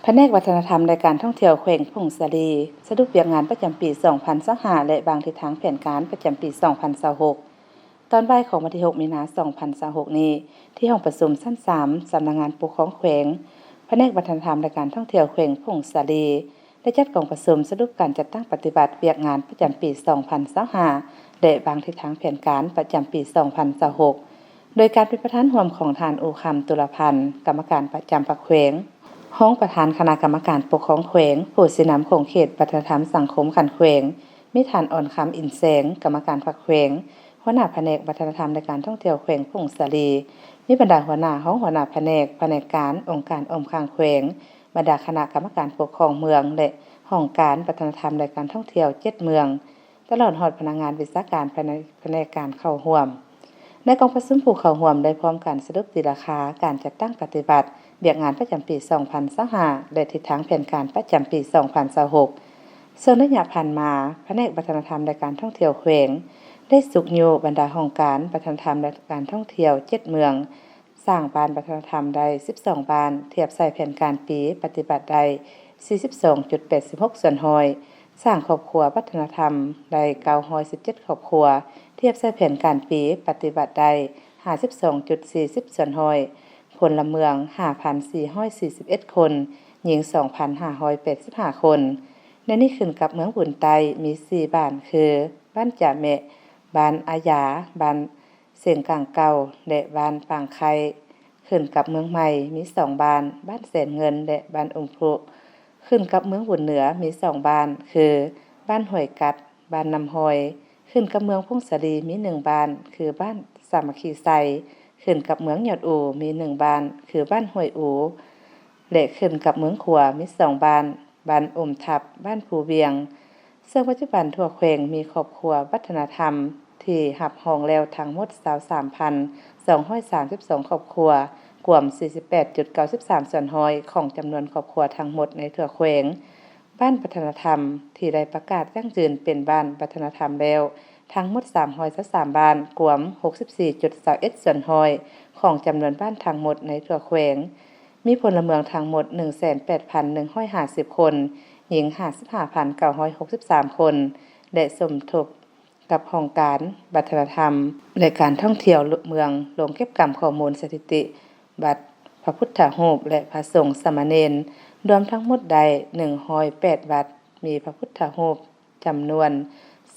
แผนกวัฒนธรรมในการท่องเที่ยวแขวงพงศาลีสรุปเวียกงานประจำปี 2025และบางทิศทางแผนการประจำปี 2026 ตอนบ่ายของวันที่ 6 มีนาคม 2026 นี้ที่ห้องประชุมชั้น 3 สำนักงานปกครองแขวงแผนกวัฒนธรรมในการท่องเที่ยวแขวงพงศาลีได้จัดกองประชุมสรุปการจัดตั้งปฏิบัติเวียกงานประจำปี 2025และบางทิศทางแผนการประจำปี 2026 โดยการเป็นประธานร่วมของท่านอู่คำตุลพันธ์กรรมการประจำแขวงห้องประธานคณะกรรมการปกครองแขวงผู้สินำของเขตวัฒนธรรมสังคมขันแขวงมีท่านอ่อนคำอินแสงกรรมการแขวงหัวหน้าแผนกวัฒนธรรมในการท่องเที่ยวแขวงพงศาลีมีบรรดาหัวหน้าห้องหัวหน้าแผนกการองค์การอมข้างแขวงบรรดาคณะกรรมการปกครองเมืองและห้องการวัฒนธรรมในการท่องเที่ยว7เมืองตลอดฮอดพนักงานวิชาการภายในแผนกการเข้าร่วมในกองประชุมผู้เข้าร่วมได้พร้อมกันสรุปตีราคาการจัดตั้งปฏิบัติเวียกงานประจำปี 2025และทิศทางแผนการประจำปี 2026ซึ่งระยะผ่านมาแผนกวัฒนธรรมในการท่องเที่ยวแขวงได้สุกอยู่บรรดาห้องการวัฒนธรรมในการท่องเที่ยว7เมืองสร้างบ้านวัฒนธรรมได้12บ้านเทียบใส่แผนการปีปฏิบัติได้ 42.86 ส่วนห้อยสร้างครอบครัววัฒนธรรมได้917ครอบครัวเทียบใส่แผนการปีปฏิบัติได้ 52.40 ส่วนห้อยพลเมือง 5,441 คนหญิง 2,585 คนในนี้ขึ้นกับเมืองบุญไตมี4บ้านคือบ้านจ่าแมะบ้านอาญาบ้านเสียงกลางเก่าและบ้านปางไข่ขึ้นกับเมืองใหม่มี2บ้านบ้านแสนเงินและบ้านองค์พรุขึ้นกับเมืองบุญเหนือมี2บ้านคือบ้านห้วยกัดบ้านน้ำหอยขึ้นกับเมืองพงศาลีมี1บ้านคือบ้านสามัคคีไซขึ้นกับเมืองยอดอูมี1บ้านคือบ้านห้วยอูและขึ้นกับเมืองขัวมี2บ้านบ้านอมทับบ้านภูเวียงซึ่งปัจจุบันทั่วแขวงมีครอบครัววัฒนธรรมที่รับรองแล้วทั้งหมด 23,232 ครอบครัวรวม 48.93 ส่วนห้อยของจำนวนครอบครัวทั้งหมดในทั่วแขวงบ้านวัฒนธรรมที่ได้ประกาศยั่งยืนเป็นบ้านวัฒนธรรมแล้วทั้งหมด323บ้านรวม 64.21 ส่วนห้อยของจำนวนบ้านทั้งหมดในทั่วแขวงมีพลเมืองทั้งหมด 18,150 คนหญิง 55,963 คนและสมทบกับโครงการวัฒนธรรมและการท่องเที่ยวเมืองลงเก็บกรรมข้อมูลสถิติบัตรพระพุทธรูปและพระสงฆ์สามเณรรวมทั้งหมดได้108วัดมีพระพุทธรูปจำนวน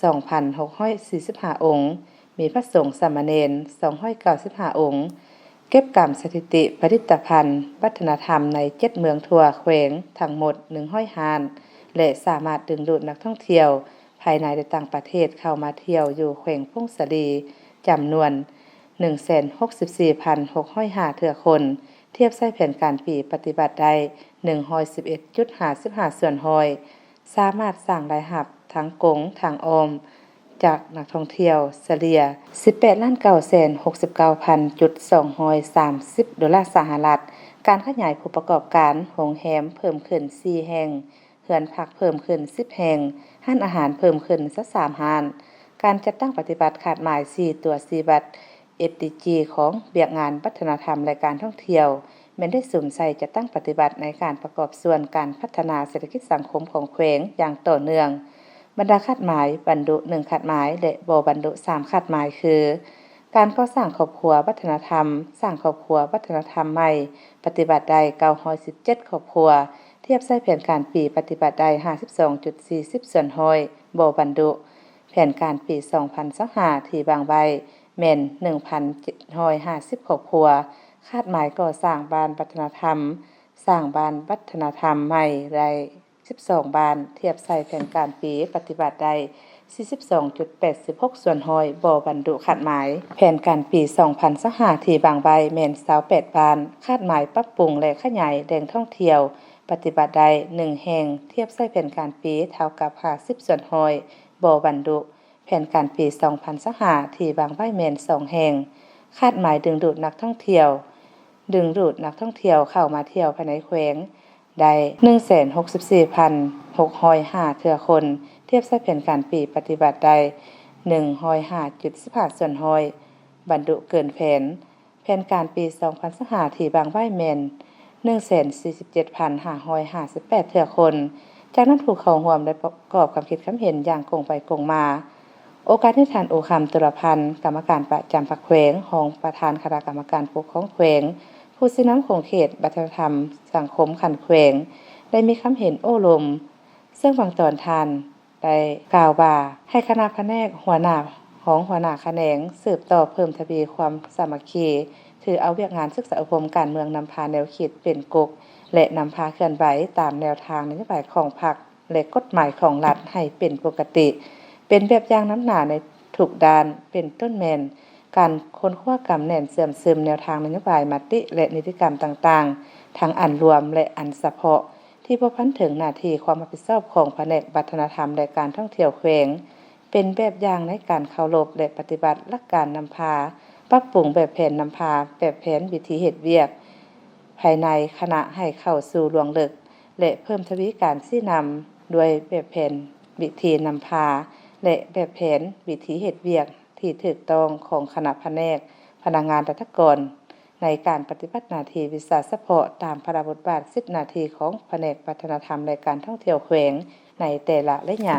2,645 องค์มีพระสงฆ์สามเณร295 องค์เก็บกรรมสถิติผลิตภัณฑ์วัฒนธรรมใน7เมืองทั่วแขวงทั้งหมด100ห้านและสามารถดึงดูดนักท่องเที่ยวภายในและต่างประเทศเข้ามาเที่ยวอยู่แขวงพงศาลีจำนวน 164,605 เทื่อคนเทียบใส่แผนการปีปฏิบัติได้ 111.55 ส่วนห้อยสามารถสร้างรายรับทั้งกงทางอ้อมจากนักท่องเที่ยวเฉลี่ย 18,969,230 ดอลลาร์สหรัฐการขยายผู้ประกอบการโรงแรมเพิ่มขึ้น4แห่งเรือนพักเพิ่มขึ้น10แห่งร้านอาหารเพิ่มขึ้น13ร้านการจัดตั้งปฏิบัติขาดหมาย4ตัว4บัตร SDG ของเวียกงานวัฒนธรรมและการท่องเที่ยวแม้นได้สุ่มใส่จัดตั้งปฏิบัติในการประกอบส่วนการพัฒนาเศรษฐกิจสังคมของแขวงอย่างต่อเนื่องบรรดาคาดหมายบรรดุ1คาดหมายและบ่บรรดุ3คาดหมายคือการก่อสร้างครอบครัววัฒนธรรมสร้างครอบครัววัฒนธรรมใหม่ปฏิบัติได้917ครอบครัวเทียบใส่แผนการปีปฏิบัติได้ 52.40 ส่วนห้อยบ่บรรดุแผนการปี 2025ที่บางใบแม่น 1,750 ครอบครัวคาดหมายก่อสร้างบ้านวัฒนธรรมสร้างบ้านวัฒนธรรมใหม่ได้12บ้านเทียบใส่แผนการปีปฏิบัติได้ 42.86 ส่วนห้อยบ่บรรดุคาดหมายแผนการปี 2025ที่บางใบแม่น28บ้านคาดหมายปรับปรุงและขยายแหล่งท่องเที่ยวปฏิบัติได้1แห่งเทียบใส่แผนการปีเท่ากับ50ส่วนห้อยบ่บรรดุแผนการปี 2025ที่บางใบแม่น2แห่งคาดหมายดึงดูดนักท่องเที่ยวเข้ามาเที่ยวภายในแขวงได้ 164,605 เทื่อคนเทียบใส่แผนการปีปฏิบัติได้ 105.15 ส่วนห้อยบรรดุเกินแผนการปี 2025ที่บางใบแม่น 147,558 เทื่อคนจากนั้นผู้เข้าร่วมได้ประกอบความคิดความเห็นอย่างกงไปกงมาโอกาสที่ท่านโอคำตุลพันธ์กรรมการประจำพรรคแขวงของประธานคณะกรรมการปกครองแขวงผู้สินำของเขตวัฒนธรรมสังคมขันแขวงได้มีความเห็นโอ้ลมซึ่งบางตอนท่านได้กล่าวว่าให้คณะแผนกหัวหน้าของหัวหน้าแขนงสืบต่อเพิ่มทวีความสามัคคีถือเอาเวียกงานศึกษาอบรมการเมืองนำพาแนวคิดเป็นกกและนำพาเคลื่อนไหวตามแนวทางนโยบายของพรรคและกฎหมายของรัฐให้เป็นปกติเป็นแบบอย่างน้ำหนาในทุกด้านเป็นต้นแมนการค้นคว้ากำแน่นเสื่อมซึมแนวทางนโยบายมติและนิติกรรมต่างๆทั้งอันรวมและอันเฉพาะที่บ่พันถึงหน้าที่ความรับผิดชอบของแผนกวัฒนธรรมและการท่องเที่ยวแขวงเป็นแบบอย่างในการเคารพและปฏิบัติหลักการนำพาปรับปรุงแบบแผนนำพาแบบแผนวิธีเฮ็ดเวียกภายในคณะให้เข้าสู่ลวงลึกและเพิ่มทวีการชี้นำด้วยแบบแผนวิธีนำพาและแบบแผนวิธีเฮ็ดเวียกที่ถูกต้องของคณะแผนกพนักงานรัฐกรในการปฏิบัติหน้าที่วิชาเฉพาะตามพระบทบาท10หน้าที่ของแผนกวัฒนธรรมและการท่องเที่ยวแขวงในแต่ละระยะ